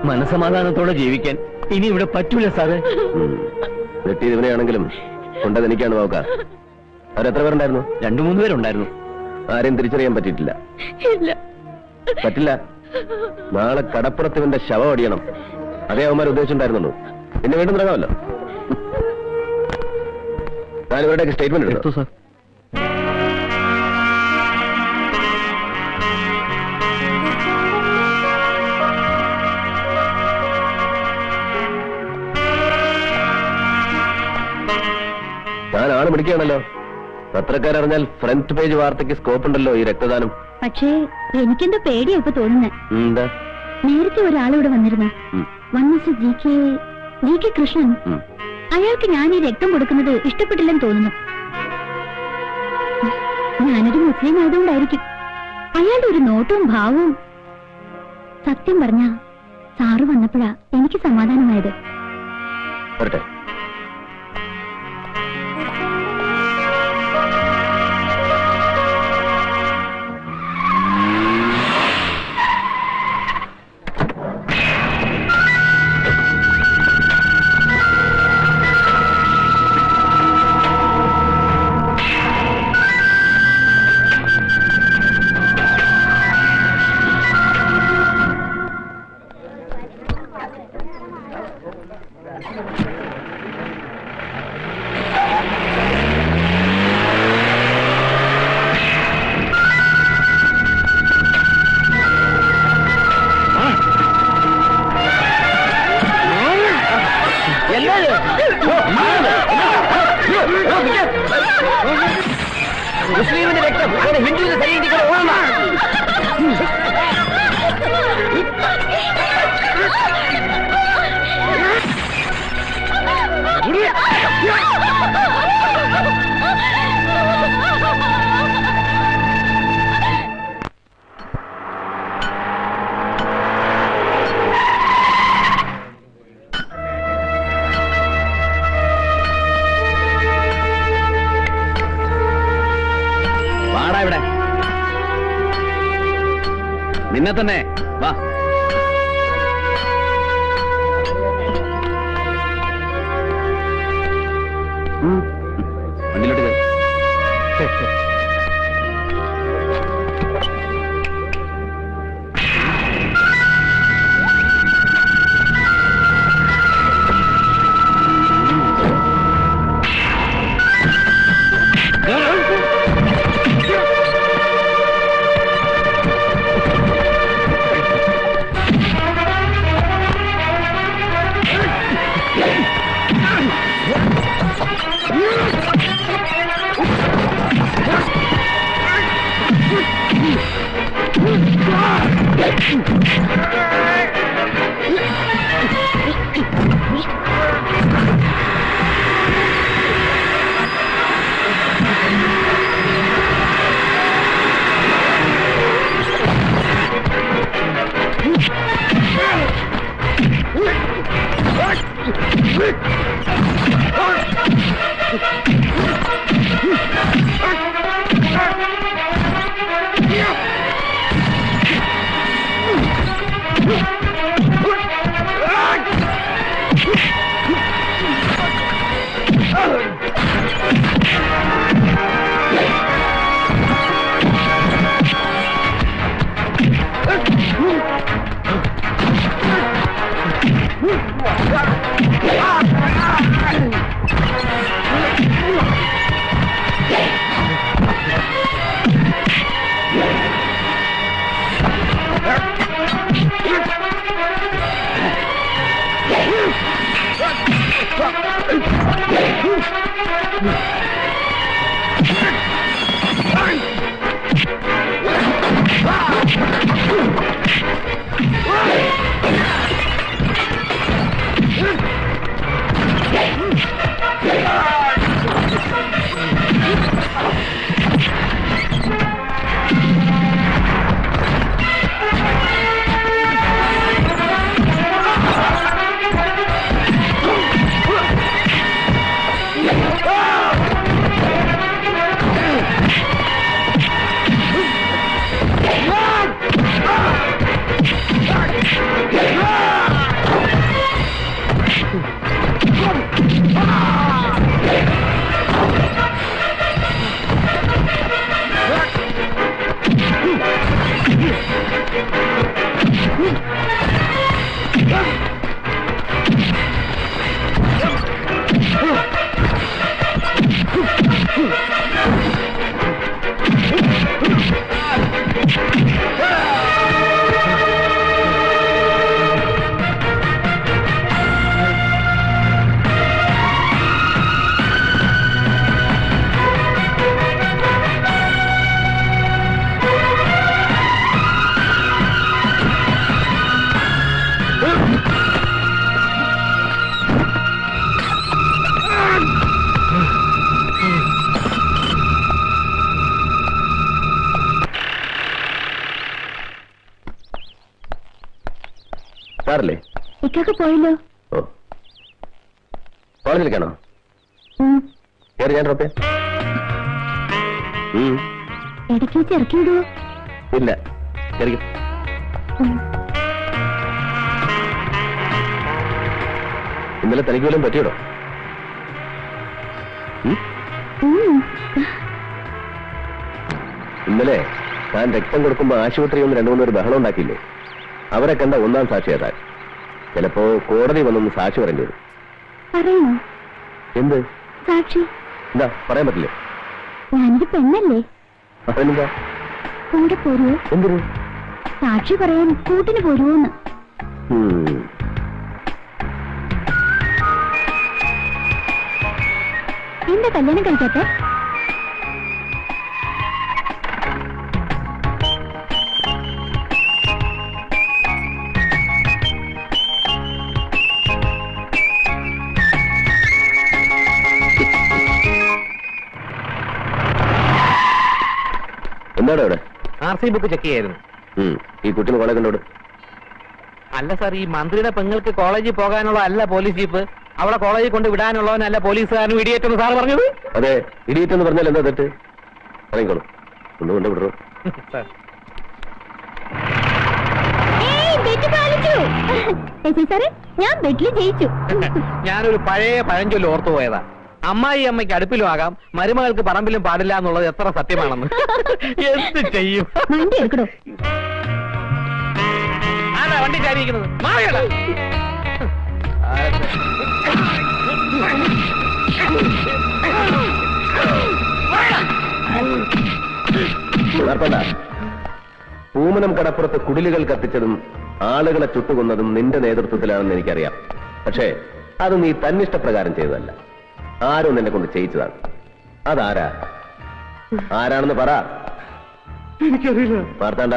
മനസമാധാനത്തോടെ ജീവിക്കാൻ ഇനി ഇവിടെ പറ്റൂല സാറേ. വെട്ടിയവനെയാണെങ്കിലും കൊണ്ടത് എനിക്കാണ് നോക്ക. അവരെത്ര പേരുണ്ടായിരുന്നു? 2-3 പേരുണ്ടായിരുന്നു. ആരെയും തിരിച്ചറിയാൻ പറ്റിയിട്ടില്ല? പറ്റില്ല. നാളെ കടപ്പുറത്തിവന്റെ ശവം അടിയണം. അതേ അവന്മാർ ഉദ്ദേശിച്ചിട്ടുണ്ടായിരുന്നുള്ളൂ. പിന്നെ വീണ്ടും തുടങ്ങാമല്ലോ. ഞാനിവരുടെയൊക്കെ സ്റ്റേറ്റ്മെന്റ് എടുത്തു സാർ. ഞാൻ ആള് പിടിക്കുകയാണല്ലോ. പത്രക്കാരറിഞ്ഞാൽ ഫ്രണ്ട് പേജ് വാർത്തയ്ക്ക് സ്കോപ്പ് ഉണ്ടല്ലോ ഈ രക്തദാനം. പക്ഷേ എനിക്കെന്തോ പേടിയാ ഇപ്പൊ തോന്നുന്നത്. എന്താ? നേരത്തെ ഒരാളിവിടെ വന്നിരുന്നു. G K Krishnan. അയാൾക്ക് ഞാൻ ഈ രക്തം കൊടുക്കുന്നത് ഇഷ്ടപ്പെട്ടില്ലെന്ന് തോന്നുന്നു. ഞാനൊരു മുസ്ലിം ആയതുകൊണ്ടായിരിക്കും. അയാളുടെ ഒരു നോട്ടവും ഭാവവും. സത്യം പറഞ്ഞ സാറ് വന്നപ്പോഴാ എനിക്ക് സമാധാനമായത്. വരട്ടെ. മുസ്ലിമിന്റെ രക്തം ഹിന്ദുവിന്റെ ശരീരത്തിൽ ഇവിടെ നിന്നെ തന്നെ വാ. വണ്ടിയിലോട്ട് സാറല്ലേ? ഇക്കൊക്കെ പോയല്ലോ. ഓ, കോളേജിലേക്കാണോ? കയറി ഞാൻ ഡ്രോപ്പ് ചെയ്യാം. ഇടയ്ക്ക് വെച്ച് ഇറക്കി വിടുവോ? ഇല്ല, കയറിക്കും. ഇന്നലെ തനിക്ക് വല്ലതും പറ്റിയടോ? ഇന്നലെ താൻ രക്തം കൊടുക്കുമ്പോ ആശുപത്രിയിൽ നിന്ന് 2-3 പേര് ബഹളം ഉണ്ടാക്കിയില്ലേ? അവരെ കണ്ട ഒന്നാം സാക്ഷി ഏതാ? ചിലപ്പോ കോടതി വന്നൊന്ന് സാക്ഷി പറയേണ്ടി വരും. പറയണോ? എന്ത് സാക്ഷി? എന്താ പറയാൻ പറ്റില്ലേ? ഞാനൊരു പെണ്ണല്ലേ? എന്താ കൂടെ പോരുവോ? എന്തിനു? സാക്ഷി പറയാൻ കൂട്ടിന് പോരുവോന്ന്. എന്താ കല്യാണം കഴിക്കാത്ത? എന്താണ് അവിടെ? RC ബുക്ക് ചെക്ക് ചെയ്യായിരുന്നു. ഈ കുട്ടിന് കോളേജ് കണ്ടോട്. അല്ല സാർ, ഈ മന്ത്രിയുടെ പെങ്ങൾക്ക് കോളേജിൽ പോകാനുള്ള അല്ല പോലീസ് ജീപ്പ്, അവളെ കോളേജിൽ കൊണ്ട് വിടാനുള്ളവനല്ല പോലീസുകാരനും ഇടിയേറ്റെന്ന് സാർ പറഞ്ഞത്. അതെ, ഇടിയേറ്റെന്ന് പറഞ്ഞാൽ എന്താ തെറ്റ്? ഇറങ്ങിക്കോളൂ, ഒന്നുകൊണ്ട് വിടറോ. ഞാൻ ബെറ്റിൽ ജയിച്ചു. ഞാനൊരു പഴയ പഴഞ്ചൊല്ല് ഓർത്തു പോയതാ. അമ്മായി അമ്മയ്ക്ക് അടുപ്പിലും ആകാം, മരുമകൾക്ക് പറമ്പിലും പാടില്ല എന്നുള്ളത് എത്ര സത്യമാണെന്ന്. എന്ത് ചെയ്യും? വണ്ടി എടുക്കണോ? ആരാ വണ്ടി ചാരിയിരിക്കുന്നത്? മാറിയടാ. പൂമനം കടപ്പുറത്ത് കുടിലുകൾ കത്തിച്ചതും ആളുകളെ ചുട്ടുകൊന്നതും നിന്റെ നേതൃത്വത്തിലാണെന്ന് എനിക്കറിയാം. പക്ഷേ അത് നീ തന്നിഷ്ടപ്രകാരം ചെയ്തതല്ല, ആരോ നിന്നെ കൊണ്ട് ചെയ്യിച്ചതാണ്. അതാരാ? ആരാണെന്ന് പറ. എനിക്കറിയില്ല. വാർത്താണ്ട.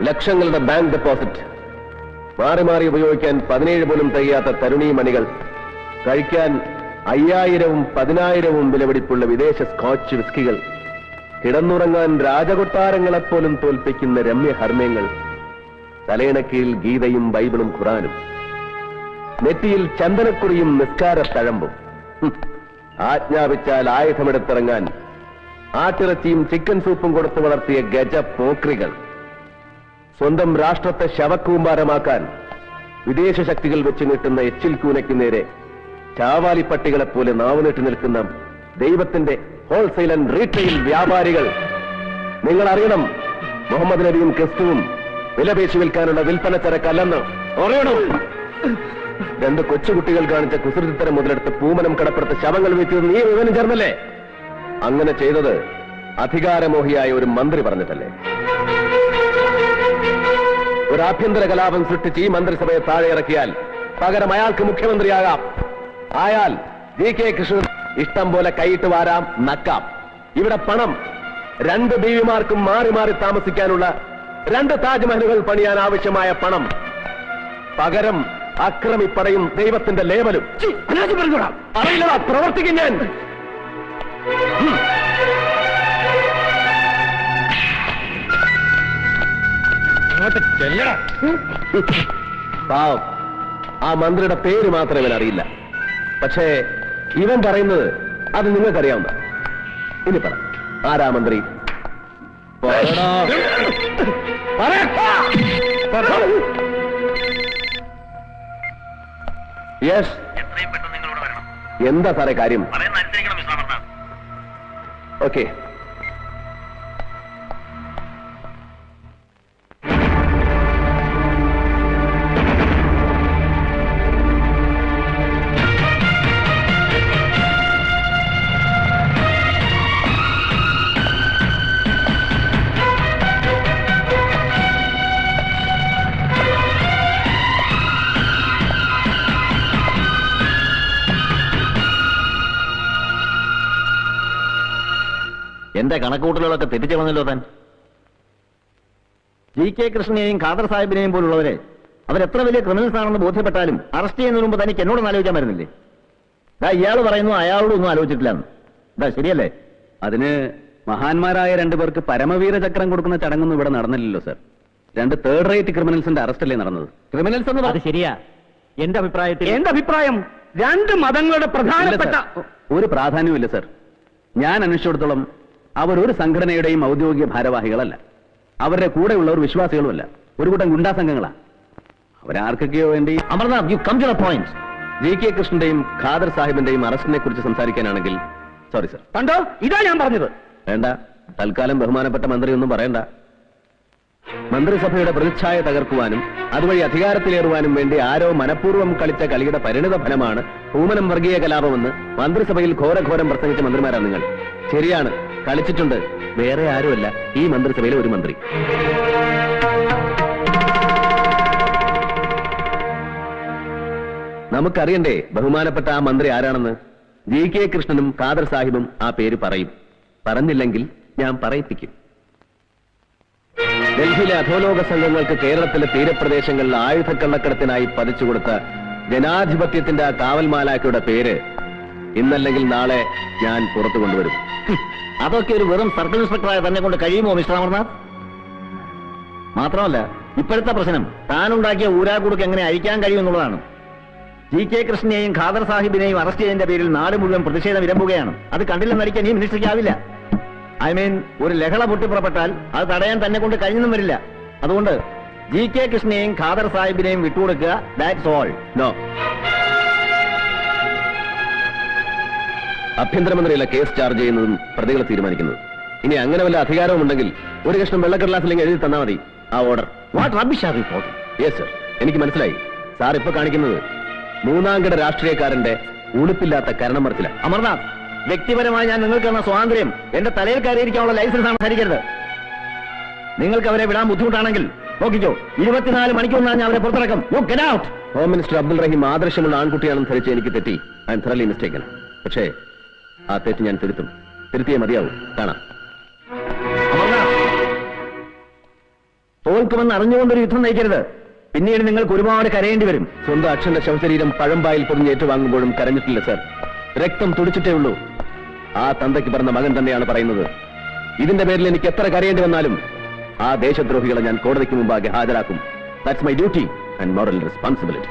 ലക്ഷങ്ങളുടെ ബാങ്ക് ഡെപ്പോസിറ്റ്, മാറി മാറി ഉപയോഗിക്കാൻ 17 പോലും തികയാത്ത തരുണീ മണികൾ, കഴിക്കാൻ 5000-ഉം 10,000-ഉം വിലപിടിപ്പുള്ള വിദേശ സ്കോച്ച് വിസ്കികൾ, കിടന്നുറങ്ങാൻ രാജകൊട്ടാരങ്ങളെപ്പോലും തോൽപ്പിക്കുന്ന രമ്യഹർമ്മ്യങ്ങൾ, തലയിണക്കീഴിൽ ഗീതയും ബൈബിളും ഖുറാനും, നെറ്റിയിൽ ചന്ദനക്കുറിയും നിസ്കാര തഴമ്പും, ആജ്ഞാപിച്ചാൽ ആയുധമെടുത്തിറങ്ങാൻ ആട്ടിറച്ചിയും ചിക്കൻ സൂപ്പും കൊടുത്തു വളർത്തിയ ഗജ പോക്രികൾ, സ്വന്തം രാഷ്ട്രത്തെ ശവക്കൂമ്പാരമാക്കാൻ വിദേശ ശക്തികൾ വെച്ച് നീട്ടുന്ന എച്ചിൽ കൂനയ്ക്ക് നേരെ ചാവാലിപ്പട്ടികളെപ്പോലെ നാവുനീട്ടി നിൽക്കുന്ന ദൈവത്തിന്റെ ഹോൾസെയിൽ ആൻഡ് റീറ്റെയിൽ വ്യാപാരികൾ. നിങ്ങൾ അറിയണം, മുഹമ്മദ് നബിയും ക്രിസ്തുവും വിലപേശി വിൽക്കാനുള്ള വിൽപ്പന ചരക്കല്ലെന്ന് അറിയണം. 2 കൊച്ചുകുട്ടികൾ കാണിച്ച കുസൃതിത്തരം മുതലെടുത്ത് പൂമനം കടപ്പുറത്ത് ശവങ്ങൾ വീഴ്ത്തിയത് നീ വിവരം ചേർന്നല്ലേ? അങ്ങനെ ചെയ്തത് അധികാരമോഹിയായ ഒരു മന്ത്രി പറഞ്ഞിട്ടല്ലേ? ഒരു ആഭ്യന്തര കലാപം സൃഷ്ടിച്ച് ഈ മന്ത്രിസഭയെ താഴെ ഇറക്കിയാൽ പകരം അയാൾക്ക് മുഖ്യമന്ത്രിയാകാം. ആയാൽ GK കൃഷ്ണൻ ഇഷ്ടം പോലെ കൈയിട്ട് വാരാം, നക്കാം. ഇവിടെ പണം 2 ബീവിമാർക്കും മാറി മാറി താമസിക്കാനുള്ള 2 താജ്മഹലുകൾ പണിയാൻ ആവശ്യമായ പണം. പകരം അക്രമിപ്പടയും ദൈവത്തിന്റെ ലേവലും. അറിയില്ലടാ, പ്രവർത്തിക്കും ഞാൻ. പാവം ആ മന്ത്രിയുടെ പേര് മാത്രമേ ഇവൻ അറിയില്ല. പക്ഷേ ഇവൻ പറയുന്നത് അത് നിങ്ങൾക്കറിയാവുന്ന. ഇനി പറ, ആരാ മന്ത്രി? യെസ്, എന്താ സാറേ കാര്യം? ഓക്കെ. എന്റെ കണക്കൂട്ടലുകളൊക്കെ തെറ്റിച്ചളഞ്ഞല്ലോ താൻ. GK കൃഷ്ണനെയും ഖാദർ സാഹിബിനെയും പോലുള്ളവരെ അവരെത്ര വലിയ ക്രിമിനൽസ് ആണെന്ന് ബോധ്യപ്പെട്ടാലും അറസ്റ്റ് ചെയ്യുന്നതിന് മുമ്പ് തനിക്ക് എന്നോടൊന്നും ആലോചിക്കാൻ വരുന്നില്ലേ? ഇയാൾ പറയുന്നു അയാളോടൊന്നും ആലോചിച്ചിട്ടില്ലെന്ന്. ശരിയല്ലേ? അതിന് മഹാന്മാരായ രണ്ടുപേർക്ക് പരമവീര ചക്രം കൊടുക്കുന്ന ചടങ്ങൊന്നും ഇവിടെ നടന്നില്ലല്ലോ സർ. 2 തേർഡ് റേറ്റ് ക്രിമിനൽസിന്റെ അറസ്റ്റല്ലേ നടന്നത്? ക്രിമിനൽസ് എന്ന് അത് ശരിയാ. എന്റെ അഭിപ്രായം 2 മതങ്ങളുടെ പ്രധാനപ്പെട്ട ഒരു പ്രാധാന്യമില്ല സർ. ഞാൻ അന്വേഷിച്ചിടത്തോളം അവർ ഒരു സംഘടനയുടെയും ഔദ്യോഗിക ഭാരവാഹികളല്ല. അവരുടെ കൂടെയുള്ളവർ വിശ്വാസികളുമല്ല. ഒരു കൂട്ടം ഗുണ്ടാ സംഘങ്ങളാ. അവരാർക്കൊക്കെയോ വേണ്ടി. Amarnath, you come to the point. GK കൃഷ്ണന്റെയും ഖാദർ സാഹിബിന്റെയും അറസ്റ്റിനെ കുറിച്ച് സംസാരിക്കാനാണെങ്കിൽ സോറി സർ. കണ്ടോ, ഇതാ ഞാൻ പറഞ്ഞത്. വേണ്ട, തൽക്കാലം ബഹുമാനപ്പെട്ട മന്ത്രി ഒന്നും പറയണ്ട. മന്ത്രിസഭയുടെ പ്രതിച്ഛായ തകർക്കുവാനും അതുവഴി അധികാരത്തിലേറുവാനും വേണ്ടി ആരോ മനഃപൂർവ്വം കളിച്ച കളിയുടെ പരിണിത ഫലമാണ് പൂമനം വർഗീയ കലാപമെന്ന് മന്ത്രിസഭയിൽ ഘോരഘോരം പ്രസംഗിച്ച മന്ത്രിമാരാണ് നിങ്ങൾ. ശരിയാണ്, കളിച്ചിട്ടുണ്ട്. വേറെ ആരുമല്ല, ഈ മന്ത്രിസഭയിലെ ഒരു മന്ത്രി. നമുക്കറിയണ്ടേ ബഹുമാനപ്പെട്ട ആ മന്ത്രി ആരാണെന്ന്? GK കൃഷ്ണനും ഖാദർ സാഹിബും ആ പേര് പറയും. പറഞ്ഞില്ലെങ്കിൽ ഞാൻ പറയിപ്പിക്കും. ഡൽഹിയിലെ അധോലോക സംഘങ്ങൾക്ക് കേരളത്തിലെ തീരപ്രദേശങ്ങളിൽ ആയുധക്കള്ളക്കടത്തിനായി പതിച്ചുകൊടുത്ത ജനാധിപത്യത്തിന്റെ ആ കാവൽമാലാക്കയുടെ പേര് ഇന്നല്ലെങ്കിൽ നാളെ ഞാൻ പുറത്തു കൊണ്ടുവരും. അതൊക്കെ ഒരു വെറും സർക്കിൾ ഇൻസ്പെക്ടറായ തന്നെ കൊണ്ട് കഴിയുമോ മിസ്റ്റർ അമർനാഥ്? മാത്രമല്ല, ഇപ്പോഴത്തെ പ്രശ്നം താനുണ്ടാക്കിയ ഊരാക്കുടുക്ക് എങ്ങനെ അഴിക്കാൻ കഴിയുമെന്നുള്ളതാണ്. GK കൃഷ്ണനെയും ഖാദർ സാഹിബിനെയും അറസ്റ്റ് ചെയ്തതിന്റെ പേരിൽ നാട് മുഴുവൻ പ്രതിഷേധം ഇരമ്പുകയാണ്. അത് കണ്ടില്ലെന്നടിക്കാൻ ഈ മിനിസ്റ്ററിക്കാവില്ല. ഒരു ലഹള പൊട്ടിപ്പുറപ്പെട്ടാൽ അത് തടയാൻ തന്നെ കൊണ്ട് കഴിഞ്ഞൊന്നും വരില്ല. അതുകൊണ്ട് GK കൃഷ്ണനെയും ഖാദർ സാഹിബിനെയും വിട്ടുകൊടുക്കുക. That's all. നോ. ആഭ്യന്തരമന്ത്രിയല്ല കേസ് ചാർജ് ചെയ്യുന്നതും പ്രതികളെ തീരുമാനിക്കുന്നത്. ഇനി അങ്ങനെ വല്ല അധികാരവും ഉണ്ടെങ്കിൽ ഒരു കഷ്ണം വെള്ളക്കടലാസിലേക്ക് എഴുതി തന്നാൽ മതി ആ order. What rubbish are you talking? Yes sir, എനിക്ക് മനസ്സിലായി. സാർ ഇപ്പൊ കാണിക്കുന്നത് 3ാംകിട രാഷ്ട്രീയക്കാരന്റെ ഉളുപ്പില്ലാത്ത കരണം മറച്ചില്ല. അമർനാഥ്, വ്യക്തിപരമായി ഞാൻ നിങ്ങൾക്ക് തന്ന സ്വാതന്ത്ര്യം എന്റെ തലയിൽ കയറിയിരിക്കാനുള്ള ലൈസൻസ് ആണ് ധരിക്കരുത്. നിങ്ങൾക്ക് അവരെ വിടാൻ ബുദ്ധിമുട്ടാണെങ്കിൽ നോക്കിക്കോ, 24 മണിക്കൂറിനാണ് ഞാൻ അവരെ പുറത്തിറക്കും. You get out. Home minister Abdul Rahim ആദർശമുള്ള ആൺകുട്ടിയാണെന്ന് ധരിച്ച് എനിക്ക് തെറ്റി. I am thoroughly mistaken. പക്ഷേ ആ തെറ്റ് ഞാൻ തിരുത്തിയേ മതിയാവും. കാണാം. തോൽക്കുമെന്ന് അറിഞ്ഞുകൊണ്ടൊരു യുദ്ധം നയിക്കരുത്. പിന്നീട് നിങ്ങൾക്ക് ഒരുപാട് കരയേണ്ടി വരും. സ്വന്തം അച്ഛന്റെ ശവശരീരം പഴമ്പായിൽ പൊതിഞ്ഞ് ഏറ്റുവാങ്ങുമ്പോഴും കരഞ്ഞിട്ടില്ല സർ. രക്തം തുടിച്ചിട്ടേ ഉള്ളൂ. ആ തന്തയ്ക്ക് പറഞ്ഞ മകൻ തന്നെയാണ് പറയുന്നത്. ഇതിന്റെ പേരിൽ എനിക്ക് എത്ര കരയേണ്ടി വന്നാലും ആ ദേശദ്രോഹികളെ ഞാൻ കോടതിക്ക് മുമ്പാകെ ഹാജരാക്കും. That's my duty and moral responsibility.